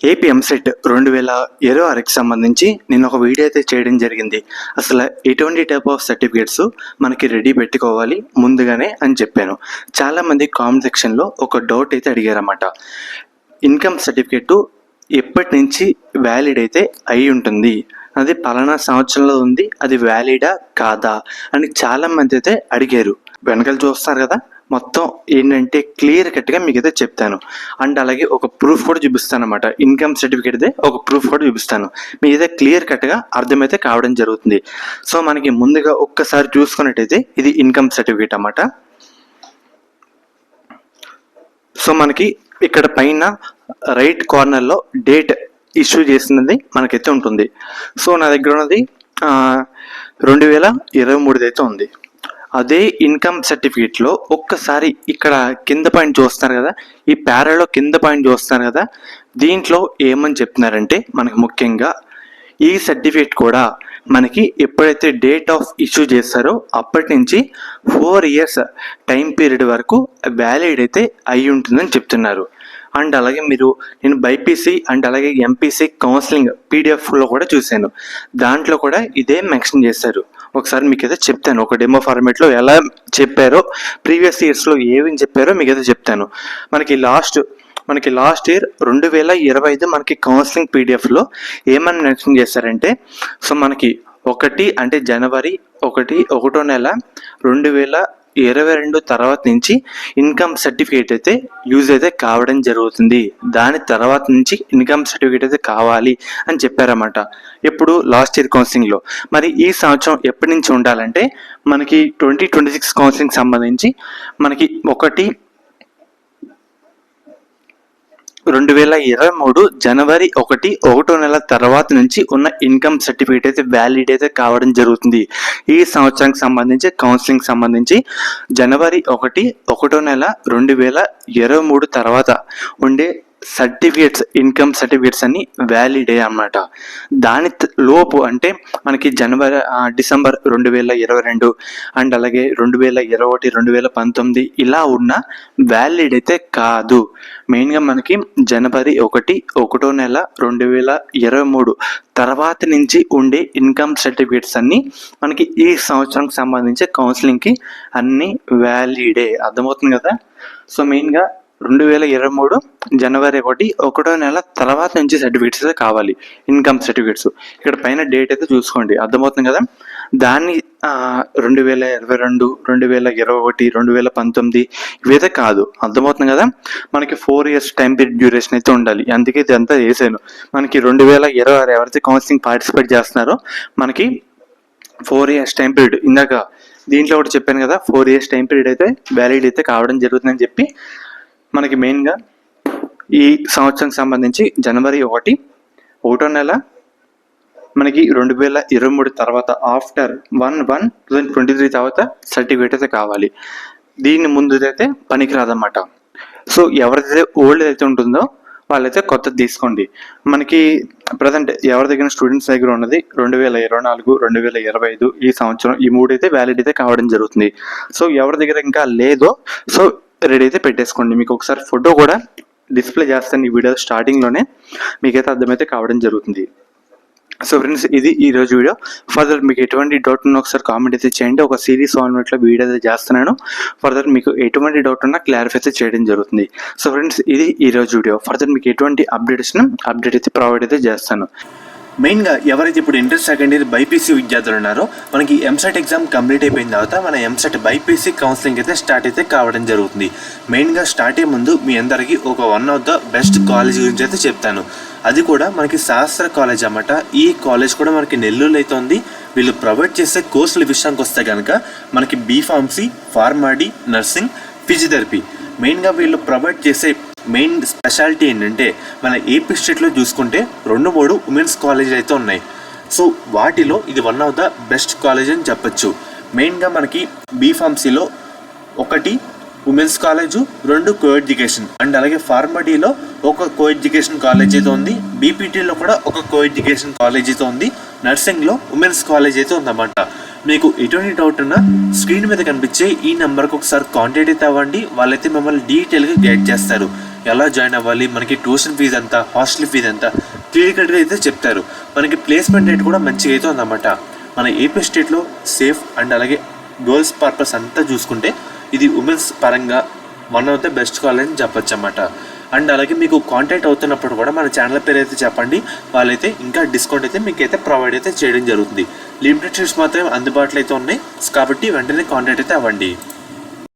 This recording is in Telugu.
ఏపీ ఎంసెట్ 2026కి సంబంధించి నేను ఒక వీడియో అయితే చేయడం జరిగింది. అసలు ఎటువంటి టైప్ ఆఫ్ సర్టిఫికేట్స్ మనకి రెడీ పెట్టుకోవాలి ముందుగానే అని చెప్పాను. చాలామంది కామెంట్ సెక్షన్లో ఒక డౌట్ అయితే అడిగారన్నమాట. ఇన్కమ్ సర్టిఫికేట్ ఎప్పటి నుంచి వ్యాలిడ్ అయితే అయి ఉంటుంది, అది పలానా సంవత్సరంలో ఉంది, అది వ్యాలిడా కాదా అని చాలామంది అయితే అడిగారు. వెనకాల చూస్తారు కదా, మొత్తం ఏంటంటే క్లియర్ కట్గా మీకు అయితే చెప్తాను. అండ్ అలాగే ఒక ప్రూఫ్ కూడా చూపిస్తాను అనమాట. ఇన్కమ్ సర్టిఫికేట్దే ఒక ప్రూఫ్ కూడా చూపిస్తాను. మీకు అయితే క్లియర్ కట్గా అర్థమైతే కావడం జరుగుతుంది. సో మనకి ముందుగా ఒక్కసారి చూసుకున్నట్టయితే ఇది ఇన్కమ్ సర్టిఫికేట్ అన్నమాట. సో మనకి ఇక్కడ పైన రైట్ కార్నర్లో డేట్ ఇష్యూ చేసినది మనకైతే ఉంటుంది. సో నా దగ్గర ఉన్నది 2023 అయితే ఉంది. అదే ఇన్కమ్ సర్టిఫికేట్లో ఒక్కసారి ఇక్కడ కింద పాయింట్ చూస్తున్నారు కదా, ఈ ప్యారాలో కింద పాయింట్ చూస్తున్నారు కదా, దీంట్లో ఏమని చెప్తున్నారంటే మనకు ముఖ్యంగా ఈ సర్టిఫికేట్ కూడా మనకి ఎప్పుడైతే డేట్ ఆఫ్ ఇష్యూ చేస్తారో అప్పటి నుంచి 4 years టైం పీరియడ్ వరకు వ్యాలిడ్ అయితే అయి ఉంటుందని చెప్తున్నారు. అండ్ అలాగే నేను బైపీసీ అండ్ అలాగే ఎంపీసీ కౌన్సిలింగ్ పీడిఎఫ్లో కూడా చూశాను. దాంట్లో కూడా ఇదే మెన్షన్ చేశారు. ఒకసారి మీకు అయితే చెప్తాను, ఒక డెమో ఫార్మేట్లో ఎలా చెప్పారో, ప్రీవియస్ ఇయర్స్లో ఏమేమి చెప్పారో మీకు అయితే చెప్తాను. మనకి లాస్ట్ ఇయర్ 2025 మనకి కౌన్సిలింగ్ పీడిఎఫ్లో ఏమని మెన్షన్ చేశారంటే, సో మనకి జనవరి 1వ నెల 2022 తర్వాత నుంచి ఇన్కమ్ సర్టిఫికేట్ అయితే యూజ్ అయితే కావడం జరుగుతుంది. దాని తర్వాత నుంచి ఇన్కమ్ సర్టిఫికేట్ అయితే కావాలి అని చెప్పారన్నమాట. ఎప్పుడు లాస్ట్ ఇయర్ కౌన్సిలింగ్లో. మరి ఈ సంవత్సరం ఎప్పటి నుంచి ఉండాలంటే మనకి 2026 కౌన్సిలింగ్ సంబంధించి మనకి 2023 జనవరి 1వ నెల తర్వాత నుంచి ఉన్న ఇన్కమ్ సర్టిఫికేట్ అయితే వ్యాలిడ్ అయితే కావడం జరుగుతుంది. ఈ సంవత్సరానికి సంబంధించి కౌన్సిలింగ్ సంబంధించి జనవరి 1వ నెల 2023 తర్వాత ఉండే సర్టిఫికేట్స్, ఇన్కమ్ సర్టిఫికేట్స్ అన్ని వ్యాలిడే అన్నమాట. దాని లోపు అంటే మనకి డిసెంబర్ 2022 అండ్ అలాగే 2021, 2019 ఇలా ఉన్న వ్యాలిడ్ అయితే కాదు. మెయిన్గా మనకి జనవరి 1వ నెల 2023 తర్వాత నుంచి ఉండే ఇన్కమ్ సర్టిఫికేట్స్ అన్నీ మనకి ఈ సంవత్సరానికి సంబంధించి కౌన్సిలింగ్కి అన్నీ వ్యాలిడే. అర్థమవుతుంది కదా. సో మెయిన్గా 2023 జనవరి 1వ నెల తర్వాత నుంచి సర్టిఫికేట్స్ అయితే కావాలి, ఇన్కమ్ సర్టిఫికేట్స్. ఇక్కడ పైన డేట్ అయితే చూసుకోండి, అర్థమవుతుంది కదా. దాన్ని 2022, 2021, 2019 ఇవైతే కాదు. అర్థమవుతుంది కదా. మనకి 4 years టైం పీరియడ్ డ్యూరేషన్ అయితే ఉండాలి. అందుకే ఇదంతా చేశాను. మనకి 2026 ఎవరైతే కౌన్సిలింగ్ పార్టిసిపేట్ చేస్తున్నారో మనకి 4 years టైం పీరియడ్, ఇందాక దీంట్లో ఒకటి చెప్పాను కదా, 4 years టైం పీరియడ్ అయితే వ్యాలిడ్ అయితే కావడం జరుగుతుందని చెప్పి మనకి మెయిన్గా ఈ సంవత్సరానికి సంబంధించి జనవరి 1వ నెల మనకి 2023 తర్వాత ఆఫ్టర్ 1/1/2023 తర్వాత సర్టిఫికేట్ అయితే కావాలి. దీని ముందు అయితే పనికిరాదన్నమాట. సో ఎవరైతే ఓల్డ్ అయితే ఉంటుందో వాళ్ళైతే కొత్తది తీసుకోండి. మనకి ప్రజెంట్ ఎవరి దగ్గర స్టూడెంట్స్ దగ్గర ఉన్నది 2024, 2025 ఈ సంవత్సరం, ఈ 3 అయితే వ్యాలిడ్ అయితే కావడం జరుగుతుంది. సో ఎవరి దగ్గర ఇంకా లేదో సో రెడీ అయితే పెట్టేసుకోండి. మీకు ఒకసారి ఫోటో కూడా డిస్ప్లే చేస్తాను ఈ వీడియో స్టార్టింగ్లోనే, మీకైతే అర్థమైతే కావడం జరుగుతుంది. సో ఫ్రెండ్స్, ఇది ఈరోజు వీడియో. ఫర్దర్ మీకు ఎటువంటి డౌట్ ఉన్నా ఒకసారి కామెంట్ అయితే చేయండి. ఒక సిరీస్ ఫార్మాట్లో వీడియో అయితే చేస్తున్నాను. ఫర్దర్ మీకు ఎటువంటి డౌట్ ఉన్నా క్లారిఫై అయితే చేయడం జరుగుతుంది. సో ఫ్రెండ్స్, ఇది ఈరోజు వీడియో. ఫర్దర్ మీకు ఎటువంటి అప్డేట్ అయితే ప్రొవైడ్ అయితే చేస్తాను. మెయిన్గా ఎవరైతే ఇప్పుడు ఇంటర్ సెకండ్ ఇయర్ బైపీసీ విద్యార్థులు ఉన్నారో మనకి ఎంసెట్ ఎగ్జామ్ కంప్లీట్ అయిపోయిన తర్వాత మన ఎంసెట్ బైపీసీ కౌన్సిలింగ్ అయితే స్టార్ట్ అయితే కావడం జరుగుతుంది. మెయిన్గా స్టార్ట్ అయ్యే ముందు మీ అందరికీ ఒక one of the best college గురించి అయితే చెప్తాను. అది కూడా మనకి శాస్త్ర కాలేజ్ అన్నమాట. ఈ కాలేజ్ కూడా మనకి నెల్లూరులో అయితే ఉంది. వీళ్ళు ప్రొవైడ్ చేసే కోర్సుల విషయానికి వస్తే కనుక మనకి బీఫార్మసీ, ఫార్మాడీ, నర్సింగ్, ఫిజియోథెరపీ. మెయిన్గా వీళ్ళు ప్రొవైడ్ చేసే మెయిన్ స్పెషాలిటీ ఏంటంటే మన ఏపీ స్టేట్లో చూసుకుంటే 2-3 ఉమెన్స్ కాలేజీలు అయితే ఉన్నాయి. సో వాటిలో ఇది one of the best college అని చెప్పచ్చు. మెయిన్గా మనకి బీఫార్మసీలో 1 women's college, 2 co education and అలాగే ఫార్మడీలో ఒక కో ఎడ్యుకేషన్ కాలేజ్ అయితే ఉంది. బీపీటీలో కూడా ఒక కో ఎడ్యుకేషన్ కాలేజ్ అయితే ఉంది. నర్సింగ్లో ఉమెన్స్ కాలేజ్ అయితే ఉందన్నమాట. మీకు ఎటువంటి డౌట్ ఉన్నా స్క్రీన్ మీద కనిపించే ఈ నెంబర్కి ఒకసారి కాంటాక్ట్ అయితే అవ్వండి. వాళ్ళైతే మిమ్మల్ని డీటెయిల్గా గైడ్ చేస్తారు. ఎలా జాయిన్ అవ్వాలి, మనకి ట్యూషన్ ఫీజు ఎంత, హాస్టల్ ఫీజు ఎంత క్లియర్ కట్గా అయితే చెప్తారు. మనకి ప్లేస్మెంట్ రేట్ కూడా మంచిగా అయితే ఉందన్నమాట. మన ఏపీ స్టేట్లో సేఫ్ అండ్ అలాగే గర్ల్స్ పర్పస్ అంతా చూసుకుంటే ఇది ఉమెన్స్ పరంగా one of the best college అని చెప్పొచ్చు అన్నమాట. అండ్ అలాగే మీకు కాంటాక్ట్ అవుతున్నప్పుడు కూడా మన ఛానల్ పేరు అయితే చెప్పండి, వాళ్ళైతే ఇంకా డిస్కౌంట్ అయితే మీకు అయితే ప్రొవైడ్ అయితే చేయడం జరుగుతుంది. లిమిటెడ్ సీట్స్ మాత్రమే అందుబాటులో అయితే ఉన్నాయి కాబట్టి వెంటనే కాంటాక్ట్ అయితే అవ్వండి.